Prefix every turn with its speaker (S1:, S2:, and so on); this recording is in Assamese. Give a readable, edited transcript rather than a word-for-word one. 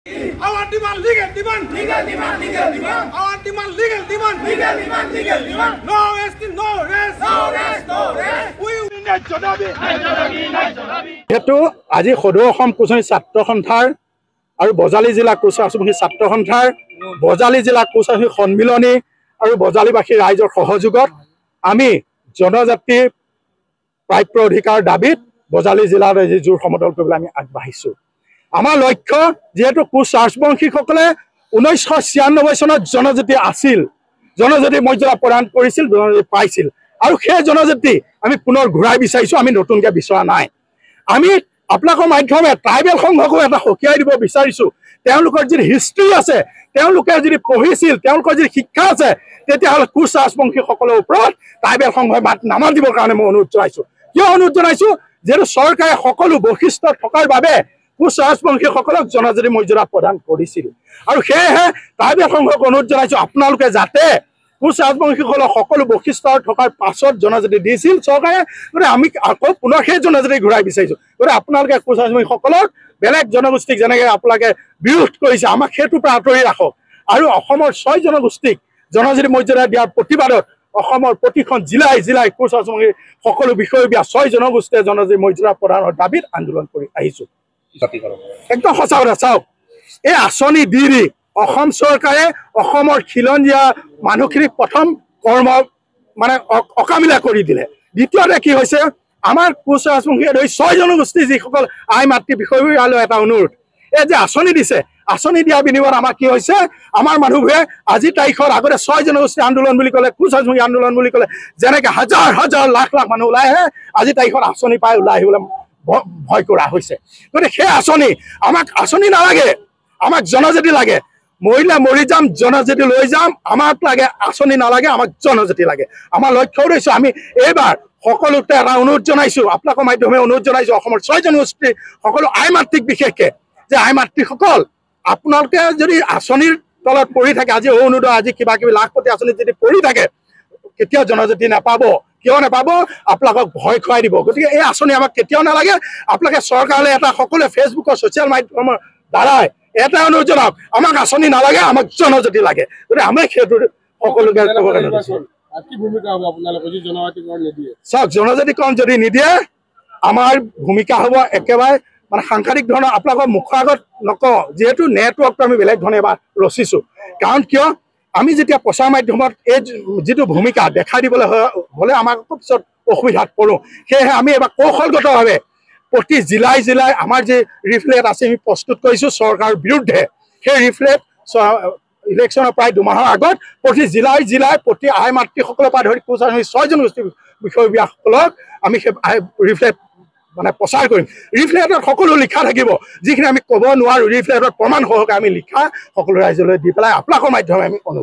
S1: Our demand legal demand. Legal demand, legal demand. Our demand legal demand. Legal demand, legal demand. No rest, no rest. No rest, no rest. We will not Jodabi.
S2: হেতু আজি সদৌ অসম কোচনী ছাত্ৰ সন্থাৰ আৰু বজালী জিলা কোচৰাচমুখী ছাত্ৰ সন্থাৰ বজালী জিলা কোচৰাচমুখী সন্মিলনী আৰু বজালীবাসী ৰাইজৰ সহযোগত আমি জনজাতি প্ৰাপ্য অধিকাৰ দাবীত বজালী জিলাৰ আজি জোৰ সমদল কৰিবলৈ আমি আগবাঢ়িছোঁ। আমাৰ লক্ষ্য যেহেতু কোচ ৰাজবংশীসকলে 1996 চনত জনজাতি আছিল, জনজাতি মৰ্যাদা প্ৰদান কৰিছিল, জনজাতি পাইছিল আৰু সেই জনজাতি আমি পুনৰ ঘূৰাই বিচাৰিছোঁ। আমি নতুনকৈ বিচৰা নাই। আমি আপোনালোকৰ মাধ্যমে ট্ৰাইবেল সংঘকো এটা সকিয়াই দিব বিচাৰিছোঁ। তেওঁলোকৰ যি হিষ্ট্ৰী আছে, তেওঁলোকে যদি পঢ়িছিল, তেওঁলোকৰ যি শিক্ষা আছে, তেতিয়াহ'লে কোচ ৰাজবংশীসকলৰ ওপৰত ট্ৰাইবেল সংঘই মাত নামাত দিবৰ কাৰণে মই অনুৰোধ জনাইছোঁ। কিয় অনুৰোধ জনাইছোঁ? যিহেতু চৰকাৰে সকলো বৈশিষ্ট্য থকাৰ বাবে কোচ ৰাজবংশীসকলক জনজাতি মৰ্যাদা প্ৰদান কৰিছিল আৰু সেয়েহে ট্ৰাইবেল সংঘক অনুৰোধ জনাইছোঁ আপোনালোকে যাতে কোচ ৰাজবংশীসকলক সকলো বৈশিষ্ট্য থকাৰ পাছত জনজাতি দিছিল চৰকাৰে, গতিকে আমি আকৌ পুনৰ সেই জনজাতি ঘূৰাই বিচাৰিছোঁ। গতিকে আপোনালোকে কোচ ৰাজবংশীসকলক বেলেগ জনগোষ্ঠীক যেনেকৈ আপোনালোকে বিৰোধ কৰিছে, আমাক সেইটোৰ পৰা আঁতৰি ৰাখক আৰু অসমৰ 6 জনগোষ্ঠীক জনজাতি মৰ্যাদা দিয়াৰ প্ৰতিবাদত অসমৰ প্ৰতিখন জিলাই জিলাই কোচ ৰাজবংশী সকলো বিষয়ববীয়া 6 জনগোষ্ঠীয়ে জনজাতি মৰ্যাদা প্ৰদানৰ দাবীত আন্দোলন কৰি আহিছোঁ। একদম সঁচা কথা। চাওক, এই আঁচনি দি অসম চৰকাৰে অসমৰ খিলঞ্জীয়া মানুহখিনিক প্ৰথম কৰ্ম মানে অকামিলা কৰি দিলে। দ্বিতীয়তে কি হৈছে, আমাৰ কোচ ৰাজবংশীয়ে ধৰি 6 জনগোষ্ঠী যিসকল আই মাতৃ বিষয়ববীয়ালৈ এটা অনুৰোধ, এই যে আঁচনি দিছে, আঁচনি দিয়াৰ বিনিময়ত আমাৰ কি হৈছে, আমাৰ মানুহবোৰে আজি তাৰিখত আগতে 6 জনগোষ্ঠী আন্দোলন বুলি ক'লে, কোচ ৰাজবংশী আন্দোলন বুলি ক'লে যেনেকৈ হাজাৰ হাজাৰ লাখ লাখ মানুহ ওলাই আহে, আজি তাৰিখত আঁচনি পাই ওলাই আহিবলৈ ভয় কৰা হৈছে। গতিকে সেই আঁচনি আমাক আঁচনি নালাগে, আমাক জনজাতি লাগে। মৰিলে মৰি যাম, জনজাতি লৈ যাম, আমাক লাগে আঁচনি নালাগে, আমাক জনজাতি লাগে। আমাৰ লক্ষ্য উদ্দেশ্য আমি এইবাৰ সকলোতে এটা অনুৰোধ জনাইছোঁ, আপোনালোকৰ মাধ্যমে অনুৰোধ জনাইছোঁ অসমৰ 6 জনগোষ্ঠী সকলো আই মাতৃক বিশেষকৈ, যে আই মাতৃসকল আপোনালোকে যদি আঁচনিৰ তলত পৰি থাকে, আজি অৰুণোদয়, আজি কিবা কিবি লাখপতি আঁচনিত যদি পৰি থাকে, কেতিয়াও জনজাতি নাপাব। কিয় নাপাব? আপোনালোকক ভয় খুৱাই দিব। গতিকে এই আঁচনি আমাক কেতিয়াও নালাগে। আপোনালোকে চৰকাৰলৈ এটা সকলোৱে ফেচবুকৰ ছ'চিয়েল মাধ্যমৰ দ্বাৰাই এটা অনুৰোধ জনাওক, আমাক আঁচনি নালাগে, আমাক জনজাতি লাগে। গতিকে আমি সেইটো সকলোকে ক'ব কাৰণে চাওক, জনজাতিকৰণ যদি নিদিয়ে আমাৰ ভূমিকা হ'ব একেবাৰে মানে সাংঘাতিক ধৰণৰ। আপোনালোকৰ মুখৰ আগত নকওঁ, যিহেতু নেটৱৰ্কটো আমি বেলেগ ধৰণে এবাৰ ৰচিছোঁ। কাৰণ কিয়, আমি যেতিয়া প্ৰচাৰ মাধ্যমত এই যিটো ভূমিকা দেখাই দিবলৈ হ'লে আমাক পিছত অসুবিধাত পৰোঁ। সেয়েহে আমি এবাৰ কৌশলগতভাৱে প্ৰতি জিলাই জিলাই আমাৰ যি ৰিফ্লেট আছে আমি প্ৰস্তুত কৰিছোঁ চৰকাৰৰ বিৰুদ্ধে। সেই ৰিফ্লেট ইলেকশ্যনৰ প্ৰায় 2 মাহৰ আগত প্ৰতি জিলাই জিলাই প্ৰতি আই মাতৃসকলৰ পৰা ধৰি কোচ ৰাজবংশী 6 জনগোষ্ঠী বিষয়ববীয়াসকলক আমি সেই ৰিফ্লেট মানে প্ৰচাৰ কৰিম। ৰিফ্লেটত সকলো লিখা থাকিব, যিখিনি আমি ক'ব নোৱাৰোঁ ৰিফ্লেটত প্ৰমাণ সহকাৰে আমি লিখা সকলো ৰাইজলৈ দি পেলাই আপোনালোকৰ মাধ্যমে আমি